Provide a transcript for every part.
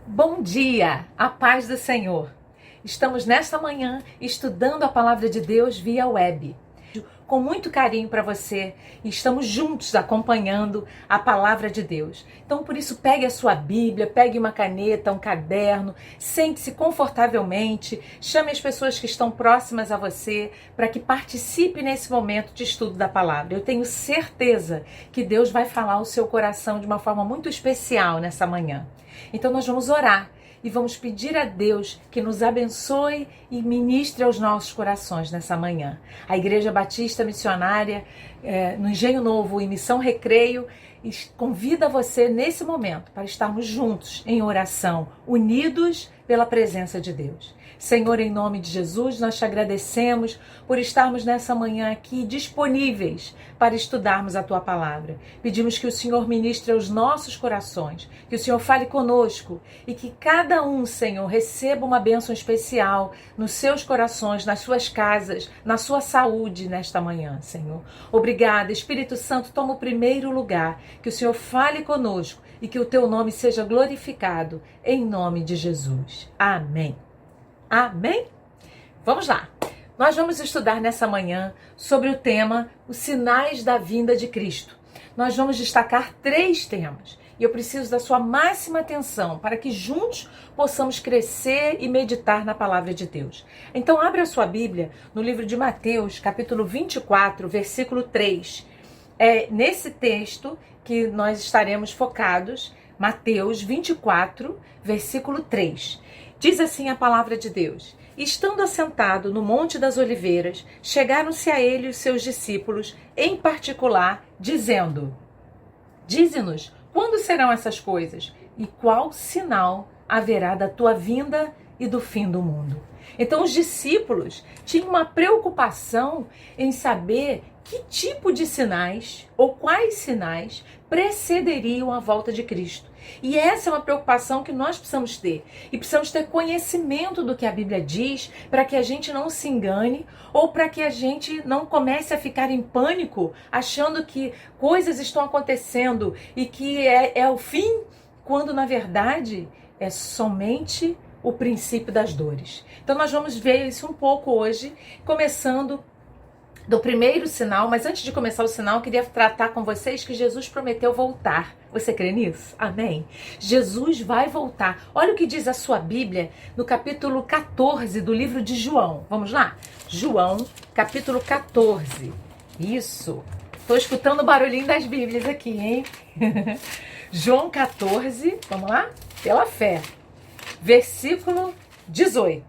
Bom dia, a paz do Senhor. Estamos nesta manhã estudando a palavra de Deus via web. Com muito carinho para você, e estamos juntos acompanhando a palavra de Deus. Então, por isso, pegue a sua Bíblia, pegue uma caneta, um caderno, sente-se confortavelmente, chame as pessoas que estão próximas a você para que participe nesse momento de estudo da palavra. Eu tenho certeza que Deus vai falar ao seu coração de uma forma muito especial nessa manhã. Então, nós vamos orar e vamos pedir a Deus que nos abençoe e ministre aos nossos corações nessa manhã. A Igreja Batista Missionária, no Engenho Novo e Missão Recreio, convida você nesse momento para estarmos juntos em oração, unidos pela presença de Deus. Senhor, em nome de Jesus, nós te agradecemos por estarmos nessa manhã aqui disponíveis para estudarmos a tua palavra. Pedimos que o Senhor ministre aos nossos corações, que o Senhor fale conosco e que cada um, Senhor, receba uma bênção especial nos seus corações, nas suas casas, na sua saúde nesta manhã, Senhor. Obrigada, Espírito Santo, toma o primeiro lugar, que o Senhor fale conosco e que o teu nome seja glorificado, em nome de Jesus. Amém. Amém? Vamos lá. Nós vamos estudar nessa manhã sobre o tema os sinais da vinda de Cristo. Nós vamos destacar 3 temas e eu preciso da sua máxima atenção para que juntos possamos crescer e meditar na palavra de Deus. Então abre a sua Bíblia no livro de Mateus, capítulo 24, versículo 3. É nesse texto que nós estaremos focados, Mateus 24, versículo 3. Diz assim a palavra de Deus: estando assentado no Monte das Oliveiras, chegaram-se a ele os seus discípulos, em particular, dizendo: dize-nos, quando serão essas coisas? E qual sinal haverá da tua vinda e do fim do mundo? Então os discípulos tinham uma preocupação em saber que tipo de sinais ou quais sinais precederiam a volta de Cristo. E essa é uma preocupação que nós precisamos ter. E precisamos ter conhecimento do que a Bíblia diz para que a gente não se engane ou para que a gente não comece a ficar em pânico achando que coisas estão acontecendo e que é o fim, quando na verdade é somente o princípio das dores. Então nós vamos ver isso um pouco hoje, começando do primeiro sinal, mas antes de começar o sinal, eu queria tratar com vocês que Jesus prometeu voltar. Você crê nisso? Amém? Jesus vai voltar. Olha o que diz a sua Bíblia no capítulo 14 do livro de João. Vamos lá? João, capítulo 14. Isso. Estou escutando o barulhinho das Bíblias aqui, hein? João 14, vamos lá? Pela fé. Versículo 18.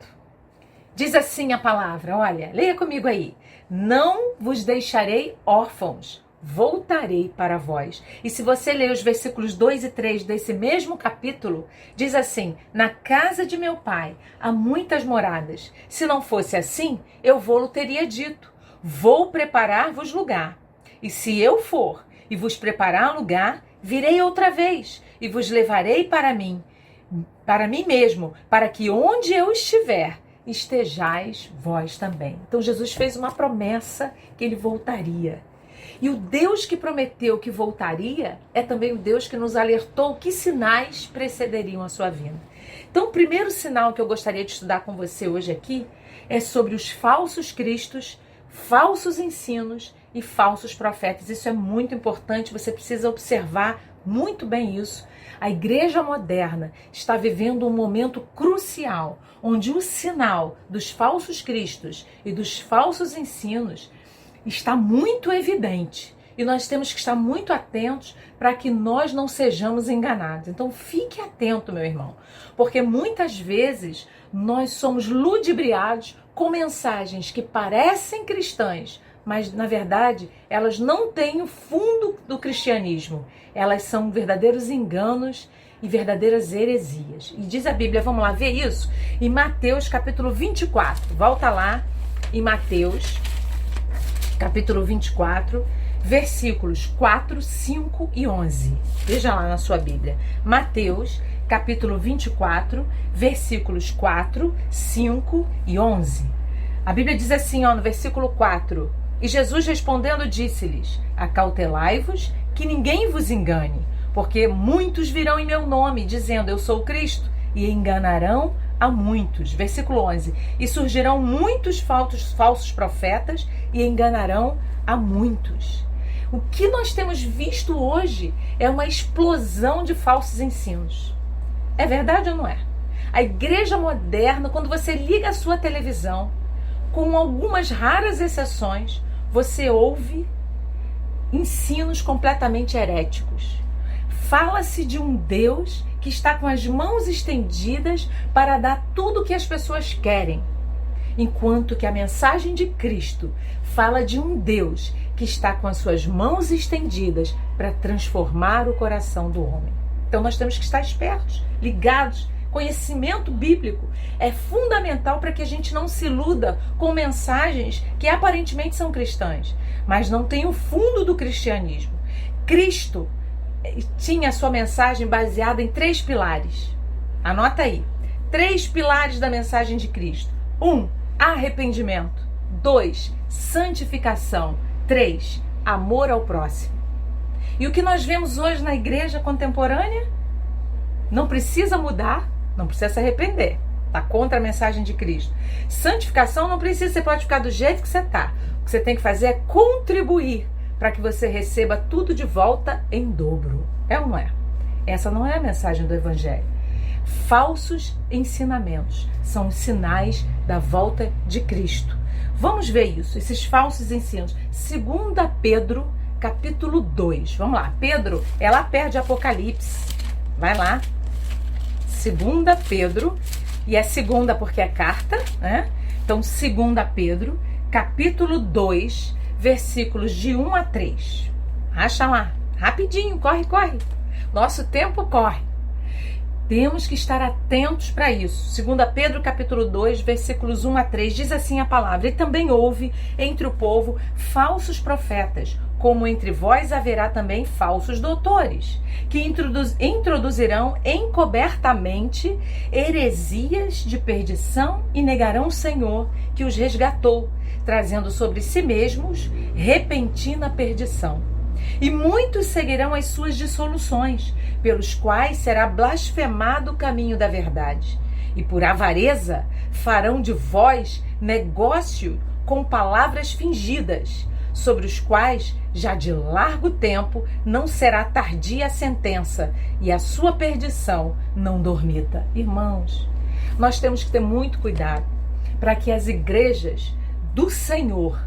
Diz assim a palavra, olha, leia comigo aí. Não vos deixarei órfãos, voltarei para vós. E se você ler os versículos 2 e 3 desse mesmo capítulo, diz assim: na casa de meu pai há muitas moradas. Se não fosse assim, eu vou-lo teria dito. Vou preparar-vos lugar. E se eu for e vos preparar lugar, virei outra vez e vos levarei para mim mesmo, para que onde eu estiver, estejais vós também. Então Jesus fez uma promessa que ele voltaria. E o Deus que prometeu que voltaria é também o Deus que nos alertou que sinais precederiam a sua vinda. Então o primeiro sinal que eu gostaria de estudar com você hoje aqui é sobre os falsos cristos, falsos ensinos e falsos profetas. Isso é muito importante, você precisa observar muito bem isso. A igreja moderna está vivendo um momento crucial, onde o sinal dos falsos cristos e dos falsos ensinos está muito evidente. E nós temos que estar muito atentos para que nós não sejamos enganados. Então fique atento, meu irmão, porque muitas vezes nós somos ludibriados com mensagens que parecem cristãs, mas na verdade elas não têm o fundo do cristianismo. Elas são verdadeiros enganos e verdadeiras heresias. E diz a Bíblia, vamos lá ver isso? Em Mateus capítulo 24, volta lá em Mateus capítulo 24, versículos 4, 5 e 11. Veja lá na sua Bíblia. Mateus capítulo 24, versículos 4, 5 e 11. A Bíblia diz assim, no versículo 4: e Jesus respondendo disse-lhes: acautelai-vos que ninguém vos engane, porque muitos virão em meu nome, dizendo eu sou o Cristo, e enganarão a muitos. Versículo 11. E surgirão muitos falsos profetas e enganarão a muitos. O que nós temos visto hoje é uma explosão de falsos ensinos. É verdade ou não é? A igreja moderna, quando você liga a sua televisão, com algumas raras exceções, você ouve ensinos completamente heréticos. Fala-se de um Deus que está com as mãos estendidas para dar tudo o que as pessoas querem, enquanto que a mensagem de Cristo fala de um Deus que está com as suas mãos estendidas para transformar o coração do homem. Então nós temos que estar espertos, ligados. Conhecimento bíblico é fundamental para que a gente não se iluda com mensagens que aparentemente são cristãs, mas não têm o fundo do cristianismo. Cristo tinha a sua mensagem baseada em 3 pilares. Anota aí. 3 pilares da mensagem de Cristo. 1. Arrependimento. 2. Santificação. 3. Amor ao próximo. E o que nós vemos hoje na igreja contemporânea? Não precisa mudar, não precisa se arrepender. Está contra a mensagem de Cristo. Santificação não precisa, você pode ficar do jeito que você está. O que você tem que fazer é contribuir para que você receba tudo de volta em dobro. É ou não é? Essa não é a mensagem do Evangelho. Falsos ensinamentos são os sinais da volta de Cristo. Vamos ver isso, esses falsos ensinos. 2 Pedro, capítulo 2. Vamos lá. Pedro é lá perto de Apocalipse. Vai lá. 2 Pedro, e é segunda porque é carta, né? Então, 2 Pedro, capítulo 2, versículos de 1 a 3. Acha lá, rapidinho, corre, corre. Nosso tempo corre. Temos que estar atentos para isso. 2 Pedro, capítulo 2, versículos 1 a 3, diz assim a palavra: E também houve entre o povo falsos profetas, como entre vós haverá também falsos doutores, que introduzirão encobertamente heresias de perdição e negarão o Senhor que os resgatou, trazendo sobre si mesmos repentina perdição. E muitos seguirão as suas dissoluções, pelos quais será blasfemado o caminho da verdade. E por avareza farão de vós negócio com palavras fingidas, sobre os quais já de largo tempo não será tardia a sentença, e a sua perdição não dormita. Irmãos, nós temos que ter muito cuidado para que as igrejas do Senhor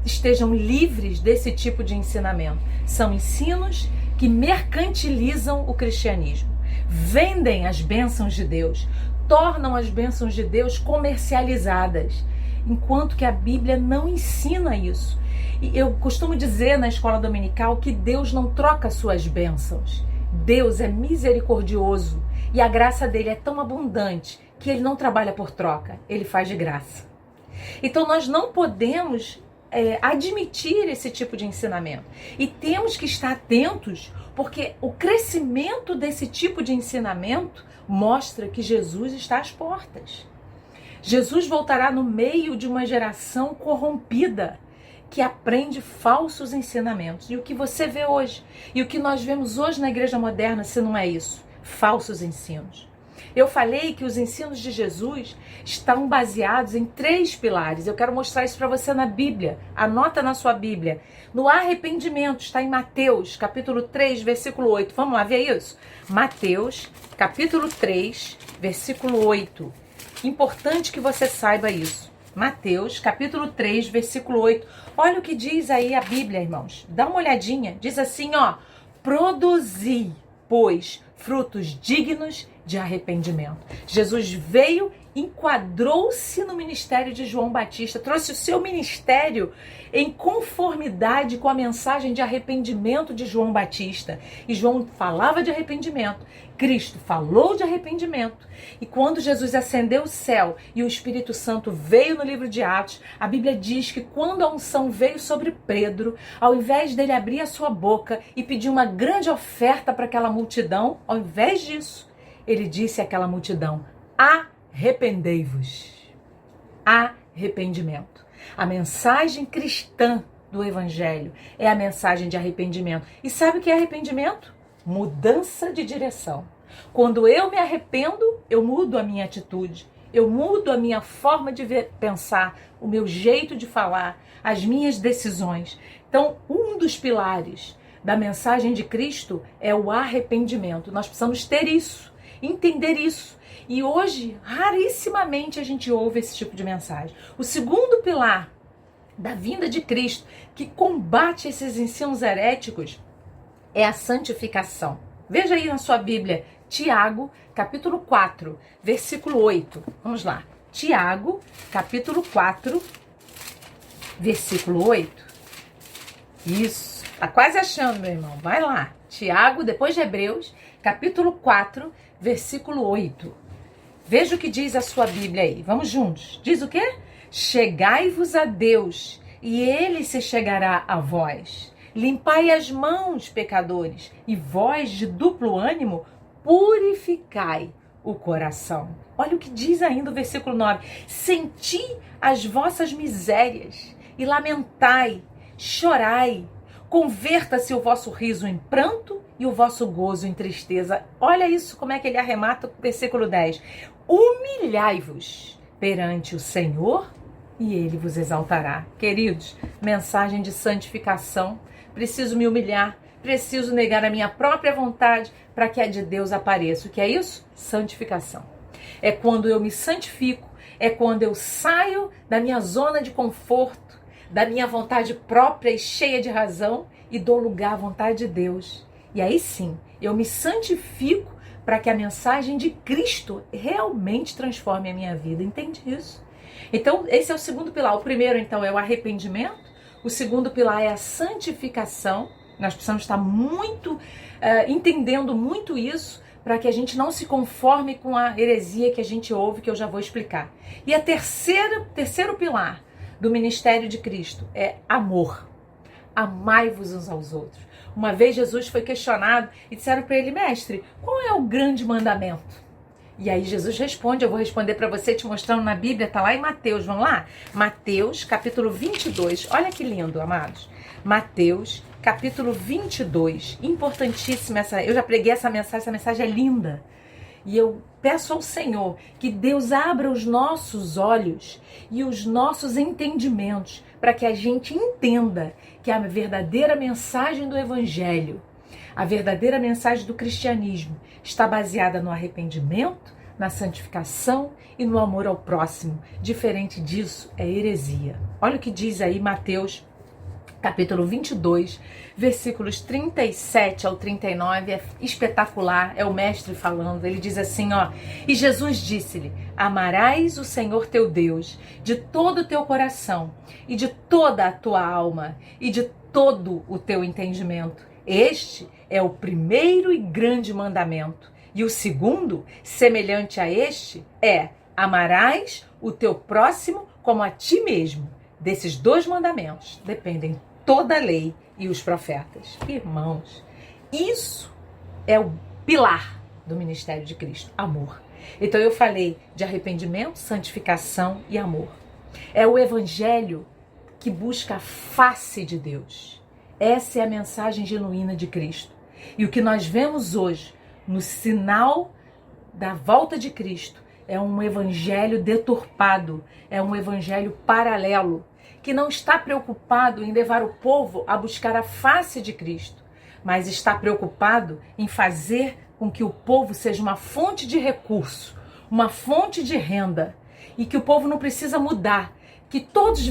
estejam livres desse tipo de ensinamento. São ensinos que mercantilizam o cristianismo, vendem as bênçãos de Deus, tornam as bênçãos de Deus comercializadas, enquanto que a Bíblia não ensina isso. E eu costumo dizer na escola dominical que Deus não troca suas bênçãos. Deus é misericordioso e a graça dele é tão abundante que ele não trabalha por troca, ele faz de graça. Então nós não podemos admitir esse tipo de ensinamento. E temos que estar atentos, porque o crescimento desse tipo de ensinamento mostra que Jesus está às portas. Jesus voltará no meio de uma geração corrompida que aprende falsos ensinamentos. E o que você vê hoje, e o que nós vemos hoje na igreja moderna, se não é isso? Falsos ensinos. Eu falei que os ensinos de Jesus estão baseados em 3 pilares. Eu quero mostrar isso para você na Bíblia. Anota na sua Bíblia. No arrependimento, está em Mateus, capítulo 3, versículo 8. Vamos lá ver isso? Mateus, capítulo 3, versículo 8. Importante que você saiba isso. Mateus, capítulo 3, versículo 8. Olha o que diz aí a Bíblia, irmãos. Dá uma olhadinha. Diz assim, ó: produzi, pois, frutos dignos de arrependimento. Jesus veio, enquadrou-se no ministério de João Batista, trouxe o seu ministério em conformidade com a mensagem de arrependimento de João Batista. E João falava de arrependimento, Cristo falou de arrependimento. E quando Jesus ascendeu o céu e o Espírito Santo veio no livro de Atos, a Bíblia diz que quando a unção veio sobre Pedro, ao invés dele abrir a sua boca e pedir uma grande oferta para aquela multidão, ao invés disso, ele disse àquela multidão: arrependei-vos. Arrependimento. A mensagem cristã do Evangelho é a mensagem de arrependimento. E sabe o que é arrependimento? Mudança de direção. Quando eu me arrependo, eu mudo a minha atitude, eu mudo a minha forma de pensar, o meu jeito de falar, as minhas decisões. Então, um dos pilares da mensagem de Cristo é o arrependimento. Nós precisamos ter isso, entender isso. E hoje, rarissimamente, a gente ouve esse tipo de mensagem. O segundo pilar da vinda de Cristo, que combate esses ensinos heréticos, é a santificação. Veja aí na sua Bíblia, Tiago, capítulo 4, versículo 8. Vamos lá. Tiago, capítulo 4, versículo 8. Isso. Tá quase achando, meu irmão. Vai lá. Tiago, depois de Hebreus, capítulo 4, versículo 8. Veja o que diz a sua Bíblia aí. Vamos juntos. Diz o quê? Chegai-vos a Deus, e Ele se chegará a vós. Limpai as mãos, pecadores, e vós, de duplo ânimo, purificai o coração. Olha o que diz ainda o versículo 9. Senti as vossas misérias, e lamentai, chorai. Converta-se o vosso riso em pranto e o vosso gozo em tristeza. Olha isso, como é que ele arremata o versículo 10. Humilhai-vos perante o Senhor e Ele vos exaltará. Queridos, mensagem de santificação. Preciso me humilhar, preciso negar a minha própria vontade para que a de Deus apareça. O que é isso? Santificação. É quando eu me santifico, é quando eu saio da minha zona de conforto, da minha vontade própria e cheia de razão e dou lugar à vontade de Deus. E aí sim, eu me santifico para que a mensagem de Cristo realmente transforme a minha vida. Entende isso? Então, esse é o segundo pilar. O primeiro, então, é o arrependimento. O segundo pilar é a santificação. Nós precisamos estar entendendo muito isso para que a gente não se conforme com a heresia que a gente ouve, que eu já vou explicar. E a terceiro pilar do ministério de Cristo é amor. Amai-vos uns aos outros. Uma vez Jesus foi questionado e disseram para ele: mestre, qual é o grande mandamento? E aí Jesus responde, eu vou responder para você te mostrando na Bíblia, tá lá em Mateus, vamos lá? Mateus, capítulo 22, olha que lindo, amados. Mateus, capítulo 22, importantíssima eu já preguei essa mensagem é linda. E eu peço ao Senhor que Deus abra os nossos olhos e os nossos entendimentos para que a gente entenda que a verdadeira mensagem do Evangelho, a verdadeira mensagem do cristianismo está baseada no arrependimento, na santificação e no amor ao próximo. Diferente disso é heresia. Olha o que diz aí Mateus, capítulo 22, versículos 37 ao 39, é espetacular, é o mestre falando. Ele diz assim, ó: e Jesus disse-lhe: amarás o Senhor teu Deus de todo o teu coração e de toda a tua alma e de todo o teu entendimento. Este é o primeiro e grande mandamento. E o segundo, semelhante a este, é: amarás o teu próximo como a ti mesmo. Desses dois mandamentos dependem toda a lei e os profetas. Irmãos, isso é o pilar do ministério de Cristo, amor. Então eu falei de arrependimento, santificação e amor. É o evangelho que busca a face de Deus. Essa é a mensagem genuína de Cristo. E o que nós vemos hoje, no sinal da volta de Cristo, é um evangelho deturpado, é um evangelho paralelo, que não está preocupado em levar o povo a buscar a face de Cristo, mas está preocupado em fazer com que o povo seja uma fonte de recurso, uma fonte de renda, e que o povo não precisa mudar, que todos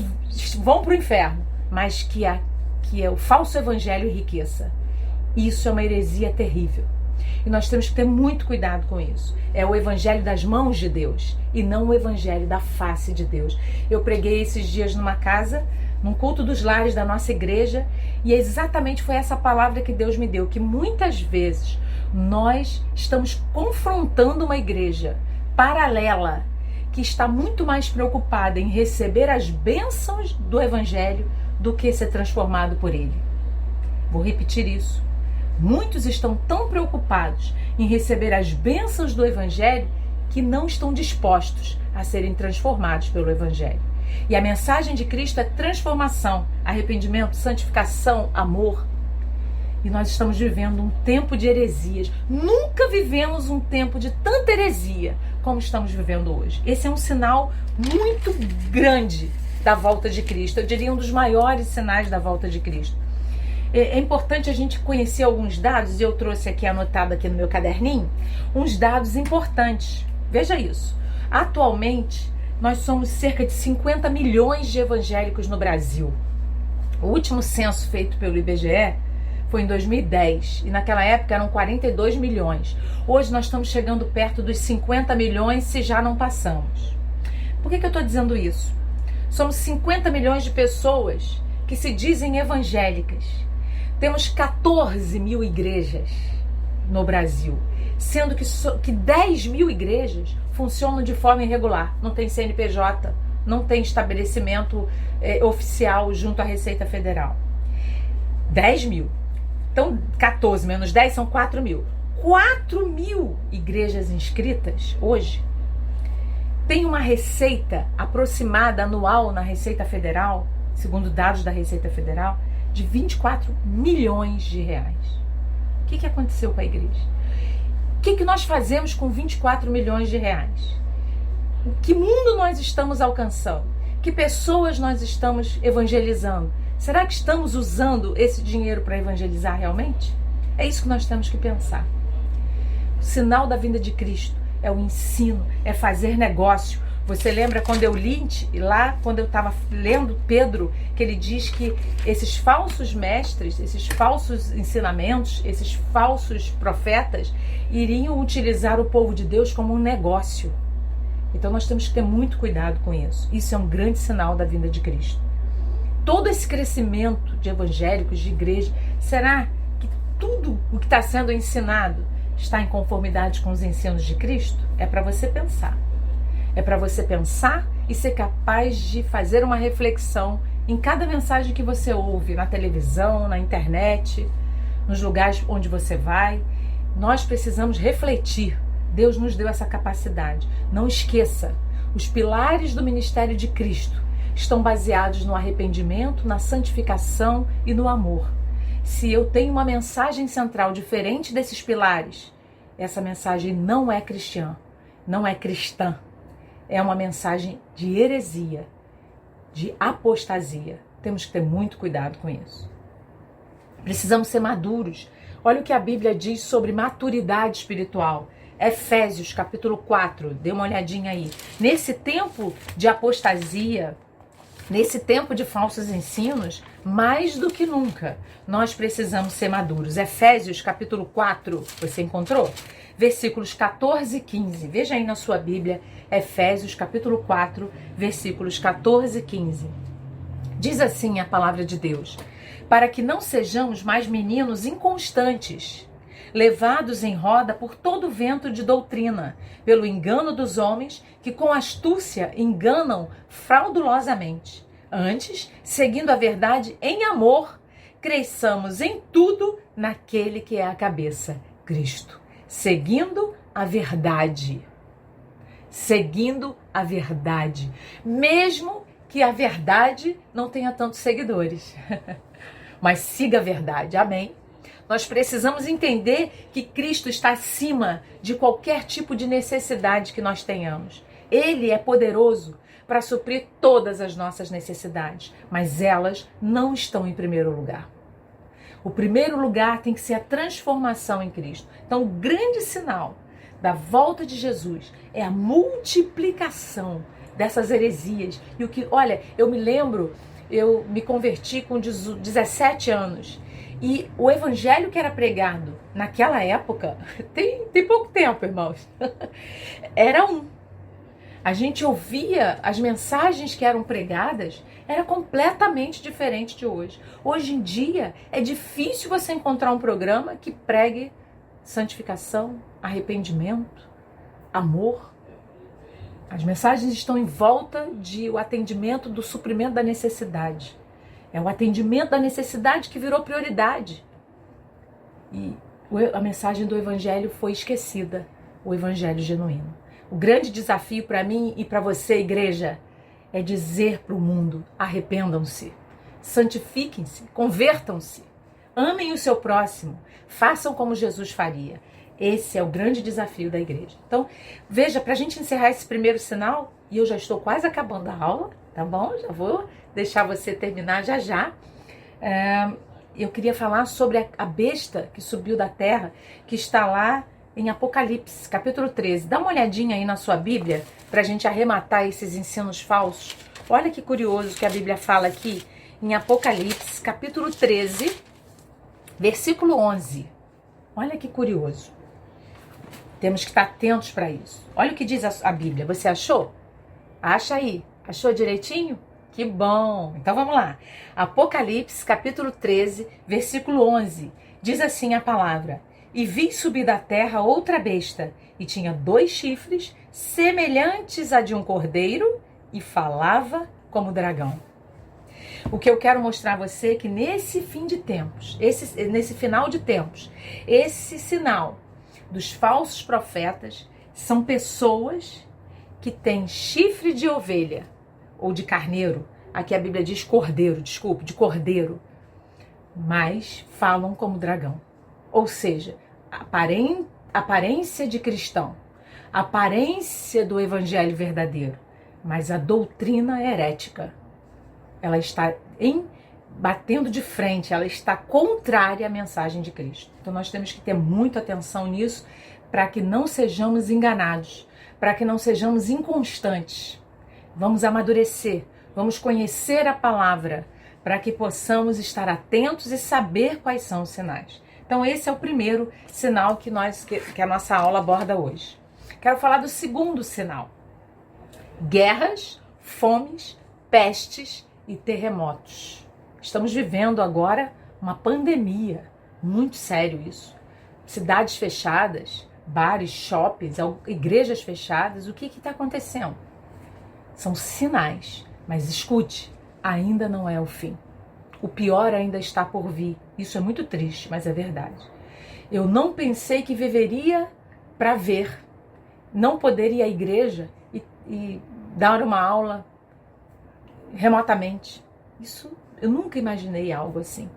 vão para o inferno, mas que é o falso evangelho enriqueça. Isso é uma heresia terrível. E nós temos que ter muito cuidado com isso. É o evangelho das mãos de Deus e não o evangelho da face de Deus. Eu preguei esses dias numa casa, num culto dos lares da nossa igreja, e exatamente foi essa palavra que Deus me deu, que muitas vezes nós estamos confrontando uma igreja paralela que está muito mais preocupada em receber as bênçãos do evangelho do que ser transformado por ele. Vou repetir isso. Muitos estão tão preocupados em receber as bênçãos do evangelho que não estão dispostos a serem transformados pelo evangelho. E a mensagem de Cristo é transformação, arrependimento, santificação, amor. E nós estamos vivendo um tempo de heresias. Nunca vivemos um tempo de tanta heresia como estamos vivendo hoje. Esse é um sinal muito grande da volta de Cristo. Eu diria um dos maiores sinais da volta de Cristo. É importante a gente conhecer alguns dados, e eu trouxe aqui, anotado aqui no meu caderninho, uns dados importantes. Veja isso. Atualmente, nós somos cerca de 50 milhões de evangélicos no Brasil. O último censo feito pelo IBGE foi em 2010, e naquela época eram 42 milhões. Hoje nós estamos chegando perto dos 50 milhões, se já não passamos. Por que eu estou dizendo isso? Somos 50 milhões de pessoas que se dizem evangélicas. Temos 14 mil igrejas no Brasil, sendo que 10 mil igrejas funcionam de forma irregular. Não tem CNPJ, não tem estabelecimento oficial junto à Receita Federal. 10 mil. Então, 14 menos 10 são 4 mil. 4 mil igrejas inscritas hoje tem uma receita aproximada anual na Receita Federal, segundo dados da Receita Federal, de 24 milhões de reais. O que aconteceu com a igreja? O que nós fazemos com 24 milhões de reais? Que mundo nós estamos alcançando? Que pessoas nós estamos evangelizando? Será que estamos usando esse dinheiro para evangelizar realmente? É isso que nós temos que pensar. O sinal da vinda de Cristo é o ensino, é fazer negócio. Você lembra quando eu li lá, quando eu estava lendo Pedro, que ele diz que esses falsos mestres, esses falsos ensinamentos, esses falsos profetas iriam utilizar o povo de Deus como um negócio. Então nós temos que ter muito cuidado com isso. Isso é um grande sinal da vinda de Cristo. Todo esse crescimento de evangélicos, de igreja, será que tudo o que está sendo ensinado está em conformidade com os ensinos de Cristo? É para você pensar. É para você pensar e ser capaz de fazer uma reflexão em cada mensagem que você ouve, na televisão, na internet, nos lugares onde você vai. Nós precisamos refletir. Deus nos deu essa capacidade. Não esqueça, os pilares do ministério de Cristo estão baseados no arrependimento, na santificação e no amor. Se eu tenho uma mensagem central diferente desses pilares, essa mensagem não é cristã, não é cristã. É uma mensagem de heresia, de apostasia. Temos que ter muito cuidado com isso. Precisamos ser maduros. Olha o que a Bíblia diz sobre maturidade espiritual. Efésios, capítulo 4, dê uma olhadinha aí. Nesse tempo de apostasia, nesse tempo de falsos ensinos, mais do que nunca, nós precisamos ser maduros. Efésios, capítulo 4, você encontrou? Versículos 14 e 15. Veja aí na sua Bíblia, Efésios, capítulo 4, versículos 14 e 15. Diz assim a palavra de Deus: para que não sejamos mais meninos inconstantes, levados em roda por todo vento de doutrina, pelo engano dos homens que com astúcia enganam fraudulosamente. Antes, seguindo a verdade em amor, cresçamos em tudo naquele que é a cabeça, Cristo. Seguindo a verdade. Seguindo a verdade. Mesmo que a verdade não tenha tantos seguidores. Mas siga a verdade, amém? Nós precisamos entender que Cristo está acima de qualquer tipo de necessidade que nós tenhamos. Ele é poderoso para suprir todas as nossas necessidades, mas elas não estão em primeiro lugar. O primeiro lugar tem que ser a transformação em Cristo. Então, o grande sinal da volta de Jesus é a multiplicação dessas heresias. E o que, olha, eu me lembro, eu me converti com 17 anos. E o evangelho que era pregado naquela época, tem pouco tempo, irmãos, era um. A gente ouvia as mensagens que eram pregadas, era completamente diferente de hoje. Hoje em dia, é difícil você encontrar um programa que pregue santificação, arrependimento, amor. As mensagens estão em volta de o atendimento do suprimento da necessidade. É o atendimento da necessidade que virou prioridade. E a mensagem do evangelho foi esquecida, o evangelho genuíno. O grande desafio para mim e para você, igreja, é dizer para o mundo: arrependam-se, santifiquem-se, convertam-se, amem o seu próximo, façam como Jesus faria. Esse é o grande desafio da igreja. Então, veja, para a gente encerrar esse primeiro sinal, e eu já estou quase acabando a aula, tá bom? Já vou deixar você terminar já já. Eu queria falar sobre a besta que subiu da terra, que está lá em Apocalipse, capítulo 13. Dá uma olhadinha aí na sua Bíblia, para a gente arrematar esses ensinos falsos. Olha que curioso que a Bíblia fala aqui, em Apocalipse, capítulo 13, versículo 11. Olha que curioso. Temos que estar atentos para isso. Olha o que diz a Bíblia. Você achou? Acha aí. Achou direitinho? Que bom. Então vamos lá. Apocalipse, capítulo 13, versículo 11. Diz assim a palavra: E vi subir da terra outra besta, e tinha 2 chifres, semelhantes a de um cordeiro, e falava como dragão. O que eu quero mostrar a você é que nesse fim de tempos, nesse final de tempos, esse sinal dos falsos profetas são pessoas que têm chifre de ovelha ou de carneiro. Aqui a Bíblia diz cordeiro, desculpe, de cordeiro, mas falam como dragão. Ou seja, aparência de cristão, aparência do evangelho verdadeiro, mas a doutrina herética, ela está batendo de frente, ela está contrária à mensagem de Cristo. Então nós temos que ter muita atenção nisso, para que não sejamos enganados, para que não sejamos inconstantes. Vamos amadurecer, vamos conhecer a palavra, para que possamos estar atentos e saber quais são os sinais. Então esse é o primeiro sinal que a nossa aula aborda hoje. Quero falar do segundo sinal: guerras, fomes, pestes e terremotos. Estamos vivendo agora uma pandemia, muito sério isso. Cidades fechadas, bares, shoppings, igrejas fechadas. O que está acontecendo? São sinais, mas escute, ainda não é o fim. O pior ainda está por vir. Isso é muito triste, mas é verdade. Eu não pensei que viveria para ver, não poder ir à igreja e dar uma aula remotamente. Isso, eu nunca imaginei algo assim.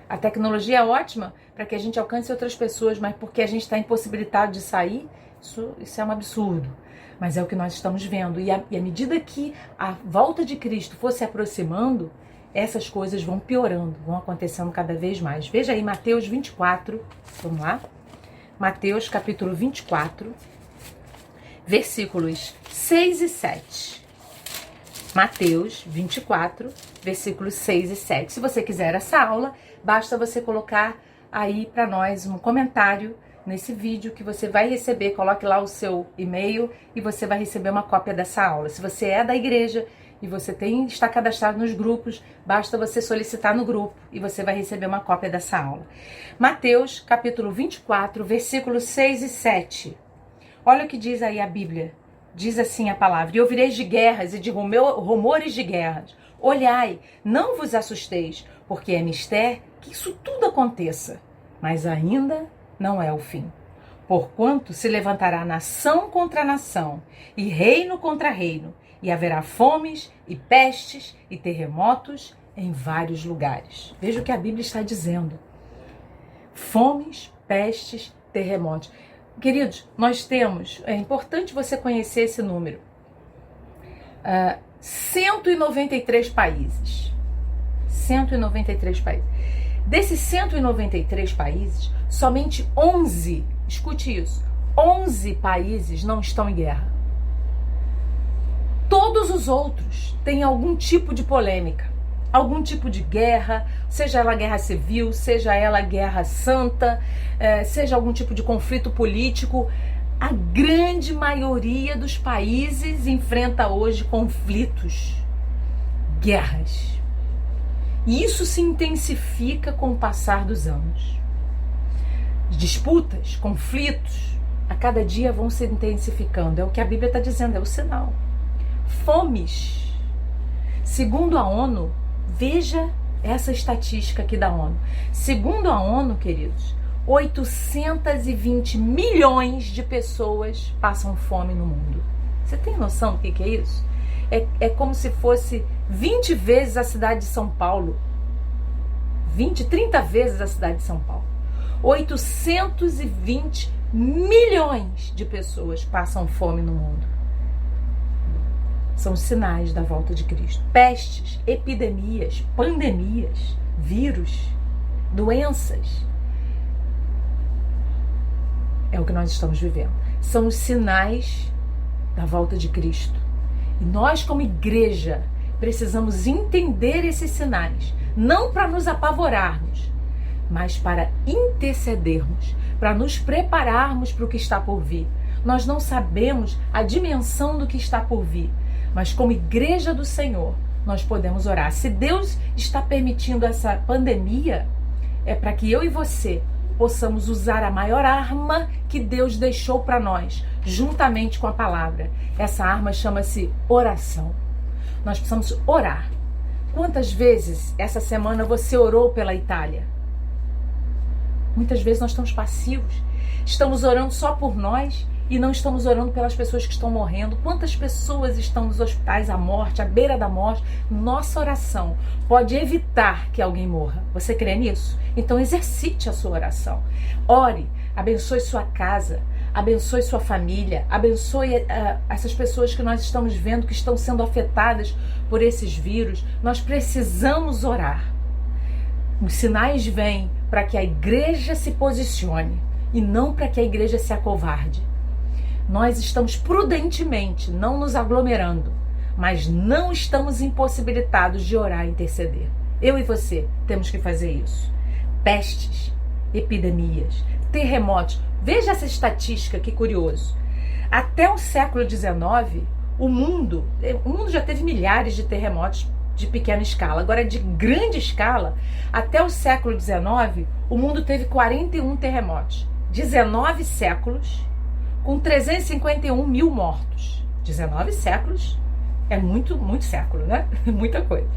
A tecnologia é ótima para que a gente alcance outras pessoas, mas porque a gente está impossibilitado de sair, isso é um absurdo. Mas é o que nós estamos vendo. E à medida que a volta de Cristo for se aproximando, essas coisas vão piorando, vão acontecendo cada vez mais. Veja aí Mateus 24, vamos lá? Mateus capítulo 24, versículos 6 e 7. Mateus 24, versículos 6 e 7. Se você quiser essa aula, basta você colocar aí para nós um comentário nesse vídeo que você vai receber. Coloque lá o seu e-mail e você vai receber uma cópia dessa aula. Se você é da igreja e você está cadastrado nos grupos, basta você solicitar no grupo e você vai receber uma cópia dessa aula. Mateus capítulo 24, versículos 6 e 7. Olha o que diz aí a Bíblia. Diz assim a palavra: E ouvireis de guerras e de rumores de guerras. Olhai, não vos assusteis, porque é mister que isso tudo aconteça, mas ainda não é o fim. Porquanto se levantará nação contra nação, e reino contra reino, e haverá fomes, e pestes, e terremotos em vários lugares. Veja o que a Bíblia está dizendo. Fomes, pestes, terremotos. Queridos, nós temos, é importante você conhecer esse número, 193 países. 193 países. Desses 193 países, somente 11, escute isso, 11 países não estão em guerra. Todos os outros têm algum tipo de polêmica, algum tipo de guerra, seja ela guerra civil, seja ela guerra santa, seja algum tipo de conflito político. A grande maioria dos países enfrenta hoje conflitos, guerras. E isso se intensifica com o passar dos anos. Disputas, conflitos, a cada dia vão se intensificando. É o que a Bíblia está dizendo, é o sinal. Fomes. Segundo a ONU, veja essa estatística aqui da ONU. Segundo a ONU, queridos, 820 milhões de pessoas passam fome no mundo. Você tem noção do que é isso? É como se fosse 20 vezes a cidade de São Paulo. 20, 30 vezes a cidade de São Paulo. 820 milhões de pessoas passam fome no mundo. São os sinais da volta de Cristo. Pestes, epidemias, pandemias, vírus, doenças. É o que nós estamos vivendo. São os sinais da volta de Cristo. E nós, como igreja, precisamos entender esses sinais, não para nos apavorarmos, mas para intercedermos, para nos prepararmos para o que está por vir. Nós não sabemos a dimensão do que está por vir, mas como igreja do Senhor, nós podemos orar. Se Deus está permitindo essa pandemia, é para que eu e você possamos usar a maior arma que Deus deixou para nós, juntamente com a palavra. Essa arma chama-se oração. Nós precisamos orar. Quantas vezes essa semana você orou pela Itália? Muitas vezes nós estamos passivos. Estamos orando só por nós e não estamos orando pelas pessoas que estão morrendo. Quantas pessoas estão nos hospitais à morte, à beira da morte? Nossa oração pode evitar que alguém morra. Você crê nisso? Então exercite a sua oração. Ore, abençoe sua casa, abençoe sua família, abençoe essas pessoas que nós estamos vendo que estão sendo afetadas por esses vírus. Nós precisamos orar. Os sinais vêm para que a igreja se posicione e não para que a igreja se acovarde. Nós estamos prudentemente, não nos aglomerando, mas não estamos impossibilitados de orar e interceder. Eu e você temos que fazer isso. Pestes, epidemias, terremotos. Veja essa estatística, que curioso. Até o século XIX, o mundo já teve milhares de terremotos de pequena escala. Agora, de grande escala, até o século XIX, o mundo teve 41 terremotos. 19 séculos, com 351 mil mortos. 19 séculos é muito século, né? Muita coisa.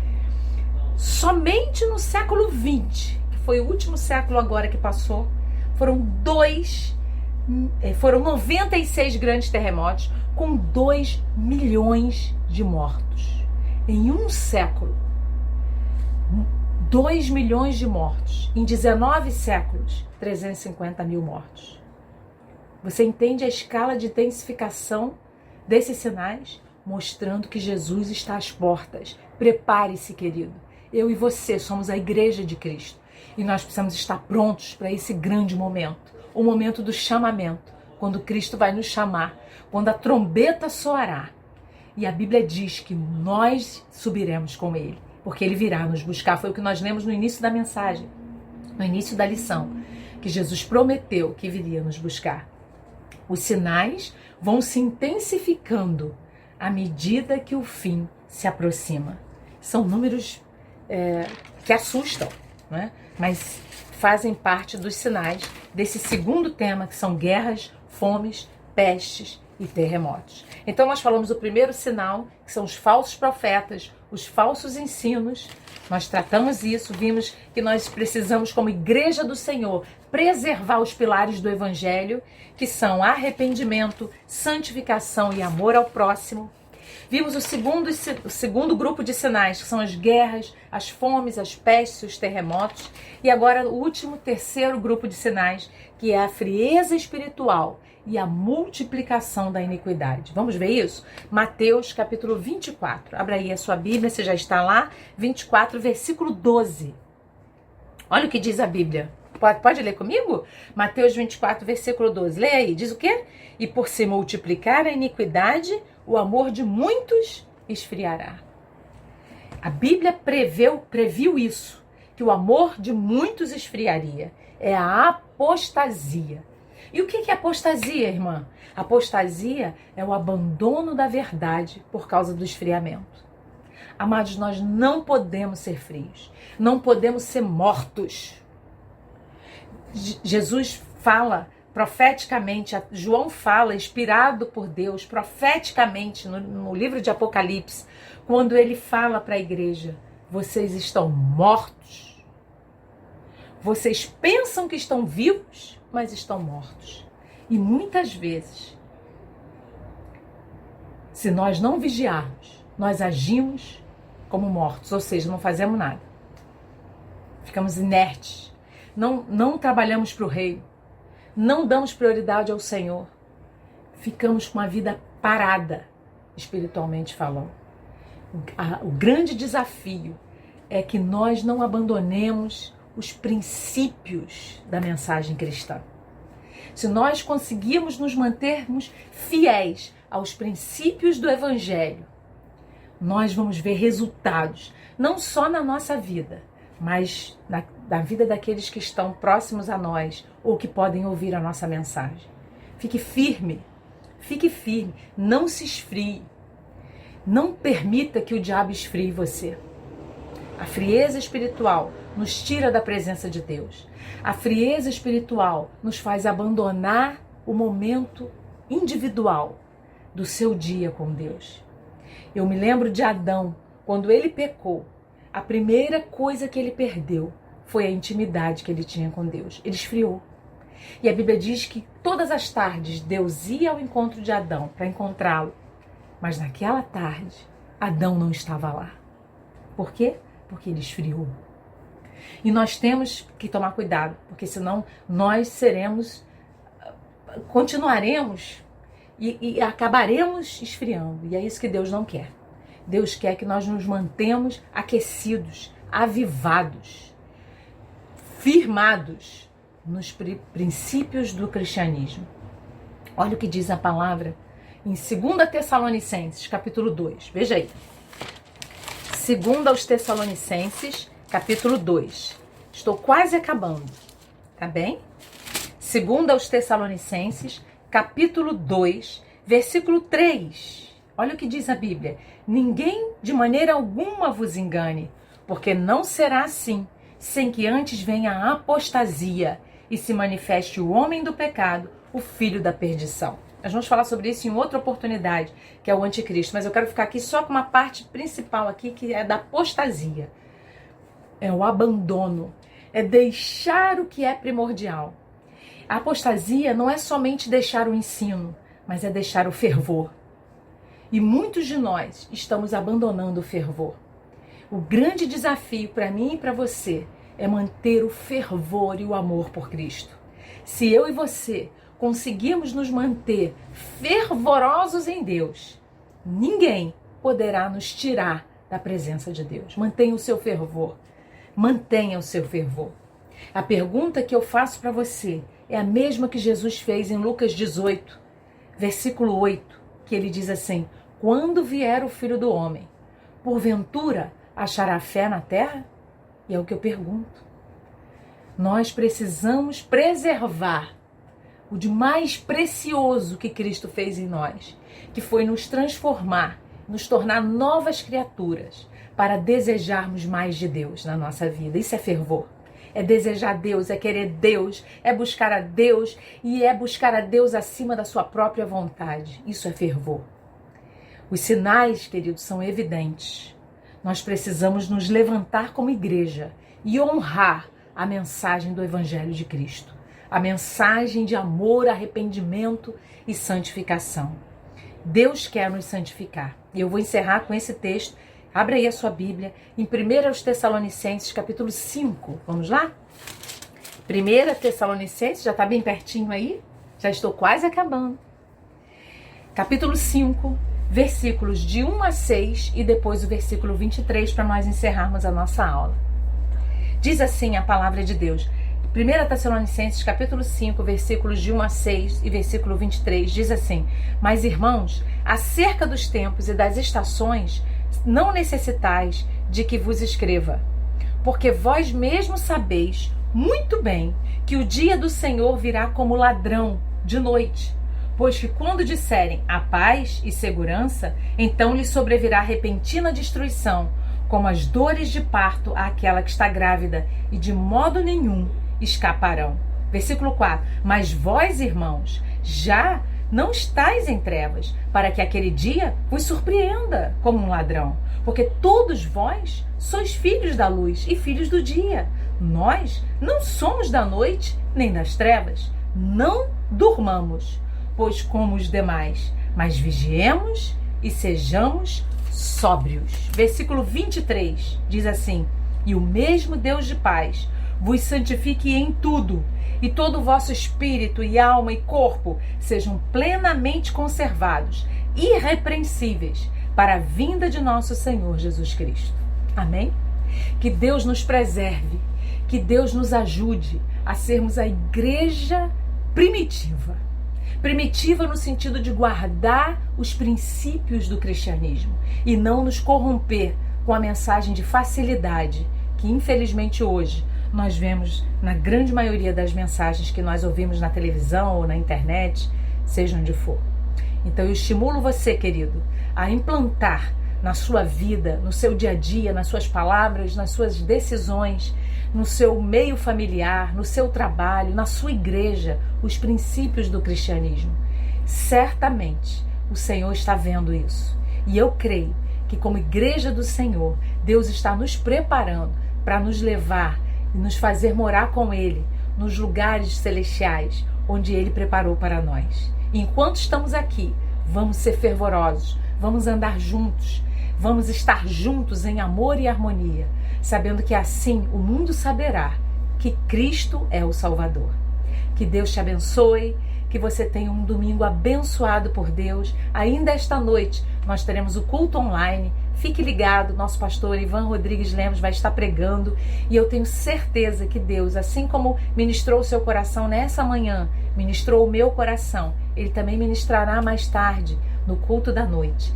Somente no século XX, que foi o último século agora que passou, foram 96 grandes terremotos com 2 milhões de mortos. Em um século, 2 milhões de mortos. Em 19 séculos, 350 mil mortos. Você entende a escala de intensificação desses sinais? Mostrando que Jesus está às portas. Prepare-se, querido. Eu e você somos a igreja de Cristo. E nós precisamos estar prontos para esse grande momento. O momento do chamamento. Quando Cristo vai nos chamar. Quando a trombeta soará. E a Bíblia diz que nós subiremos com Ele. Porque Ele virá nos buscar. Foi o que nós lemos no início da mensagem. No início da lição. Que Jesus prometeu que viria nos buscar. Os sinais vão se intensificando à medida que o fim se aproxima. São números que assustam, né? Mas fazem parte dos sinais desse segundo tema, que são guerras, fomes, pestes e terremotos. Então nós falamos do primeiro sinal, que são os falsos profetas, os falsos ensinos. Nós tratamos isso, vimos que nós precisamos, como igreja do Senhor, preservar os pilares do Evangelho, que são arrependimento, santificação e amor ao próximo. Vimos o segundo grupo de sinais, que são as guerras, as fomes, as pestes, os terremotos. E agora o último, terceiro grupo de sinais, que é a frieza espiritual e a multiplicação da iniquidade. Vamos ver isso? Mateus capítulo 24. Abra aí a sua Bíblia, você já está lá. 24, versículo 12. Olha o que diz a Bíblia. Pode ler comigo? Mateus 24, versículo 12. Leia aí. Diz o quê? E por se multiplicar a iniquidade, o amor de muitos esfriará. A Bíblia previu isso, que o amor de muitos esfriaria. É a apostasia. E o que é apostasia, irmã? Apostasia é o abandono da verdade por causa do esfriamento. Amados, nós não podemos ser frios. Não podemos ser mortos. Jesus fala profeticamente, João fala, inspirado por Deus, profeticamente no livro de Apocalipse, quando ele fala para a igreja: vocês estão mortos. Vocês pensam que estão vivos, mas estão mortos. E muitas vezes, se nós não vigiarmos, nós agimos como mortos, ou seja, não fazemos nada. ficamos inertes, não trabalhamos para o reino, não damos prioridade ao Senhor, ficamos com a vida parada, espiritualmente falando. O grande desafio é que nós não abandonemos os princípios da mensagem cristã. Se nós conseguirmos nos mantermos fiéis aos princípios do Evangelho, nós vamos ver resultados, não só na nossa vida, mas na vida daqueles que estão próximos a nós ou que podem ouvir a nossa mensagem. Fique firme, não se esfrie. Não permita que o diabo esfrie você. A frieza espiritual nos tira da presença de Deus. A frieza espiritual nos faz abandonar o momento individual do seu dia com Deus. Eu me lembro de Adão, quando ele pecou, a primeira coisa que ele perdeu foi a intimidade que ele tinha com Deus. Ele esfriou. E a Bíblia diz que todas as tardes Deus ia ao encontro de Adão para encontrá-lo. Mas naquela tarde, Adão não estava lá. Por quê? Porque ele esfriou. E nós temos que tomar cuidado, porque senão nós continuaremos e acabaremos esfriando. E é isso que Deus não quer. Deus quer que nós nos mantemos aquecidos, avivados, firmados nos princípios do cristianismo. Olha o que diz a palavra em 2 Tessalonicenses, capítulo 2. Veja aí. 2 aos Tessalonicenses, capítulo 2. Estou quase acabando, tá bem? 2 aos Tessalonicenses, capítulo 2, versículo 3. Olha o que diz a Bíblia. Ninguém de maneira alguma vos engane, porque não será assim, sem que antes venha a apostasia e se manifeste o homem do pecado, o filho da perdição. Nós vamos falar sobre isso em outra oportunidade, que é o anticristo, mas eu quero ficar aqui só com uma parte principal aqui, que é da apostasia. É o abandono, é deixar o que é primordial. A apostasia não é somente deixar o ensino, mas é deixar o fervor. E muitos de nós estamos abandonando o fervor. O grande desafio para mim e para você é manter o fervor e o amor por Cristo. Se eu e você conseguirmos nos manter fervorosos em Deus, ninguém poderá nos tirar da presença de Deus. Mantenha o seu fervor. Mantenha o seu fervor. A pergunta que eu faço para você é a mesma que Jesus fez em Lucas 18, versículo 8, que ele diz assim: quando vier o Filho do Homem, porventura achará fé na terra? E é o que eu pergunto. Nós precisamos preservar o de mais precioso que Cristo fez em nós, que foi nos transformar, nos tornar novas criaturas, para desejarmos mais de Deus na nossa vida. Isso é fervor. É desejar Deus, é querer Deus, é buscar a Deus e é buscar a Deus acima da sua própria vontade. Isso é fervor. Os sinais, queridos, são evidentes. Nós precisamos nos levantar como igreja e honrar a mensagem do Evangelho de Cristo. A mensagem de amor, arrependimento e santificação. Deus quer nos santificar. E eu vou encerrar com esse texto. Abra aí a sua Bíblia em 1 Tessalonicenses, capítulo 5. Vamos lá? 1 Tessalonicenses, já está bem pertinho aí? Já estou quase acabando. Capítulo 5, versículos de 1 a 6 e depois o versículo 23 para nós encerrarmos a nossa aula. Diz assim a palavra de Deus. 1 Tessalonicenses, capítulo 5, versículos de 1 a 6 e versículo 23, diz assim: mas, irmãos, acerca dos tempos e das estações, não necessitais de que vos escreva, porque vós mesmos sabeis muito bem que o dia do Senhor virá como ladrão de noite. Pois que quando disserem a paz e segurança, então lhe sobrevirá repentina destruição, como as dores de parto àquela que está grávida, e de modo nenhum escaparão. Versículo 4. Mas vós, irmãos, já não estáis em trevas, para que aquele dia vos surpreenda como um ladrão. Porque todos vós sois filhos da luz e filhos do dia. Nós não somos da noite nem das trevas. Não durmamos, pois como os demais, mas vigiemos e sejamos sóbrios. Versículo 23 diz assim: E o mesmo Deus de paz vos santifique em tudo, e todo o vosso espírito e alma e corpo sejam plenamente conservados, irrepreensíveis, para a vinda de nosso Senhor Jesus Cristo. Amém? Que Deus nos preserve, que Deus nos ajude a sermos a igreja primitiva. Primitiva no sentido de guardar os princípios do cristianismo e não nos corromper com a mensagem de facilidade que, infelizmente, hoje nós vemos na grande maioria das mensagens que nós ouvimos na televisão ou na internet, seja onde for. Então eu estimulo você, querido, a implantar na sua vida, no seu dia a dia, nas suas palavras, nas suas decisões, no seu meio familiar, no seu trabalho, na sua igreja, os princípios do cristianismo. Certamente o Senhor está vendo isso. E eu creio que, como igreja do Senhor, Deus está nos preparando para nos levar e nos fazer morar com Ele nos lugares celestiais onde Ele preparou para nós. Enquanto estamos aqui, vamos ser fervorosos, vamos andar juntos, vamos estar juntos em amor e harmonia, sabendo que assim o mundo saberá que Cristo é o Salvador. Que Deus te abençoe, que você tenha um domingo abençoado por Deus. Ainda esta noite nós teremos o culto online. Fique ligado, nosso pastor Ivan Rodrigues Lemos vai estar pregando e eu tenho certeza que Deus, assim como ministrou o seu coração nessa manhã, ministrou o meu coração, Ele também ministrará mais tarde no culto da noite.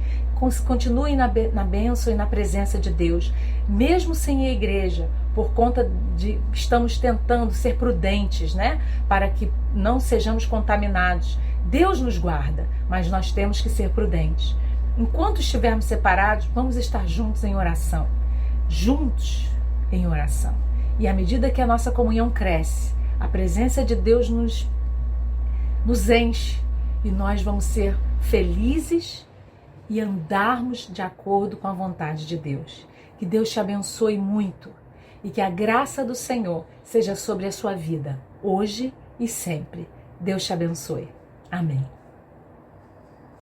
Continue na bênção e na presença de Deus, mesmo sem a igreja, por conta de estamos tentando ser prudentes, né? Para que não sejamos contaminados. Deus nos guarda, mas nós temos que ser prudentes. Enquanto estivermos separados, vamos estar juntos em oração. Juntos em oração. E à medida que a nossa comunhão cresce, a presença de Deus nos enche e nós vamos ser felizes e andarmos de acordo com a vontade de Deus. Que Deus te abençoe muito e que a graça do Senhor seja sobre a sua vida, hoje e sempre. Deus te abençoe. Amém.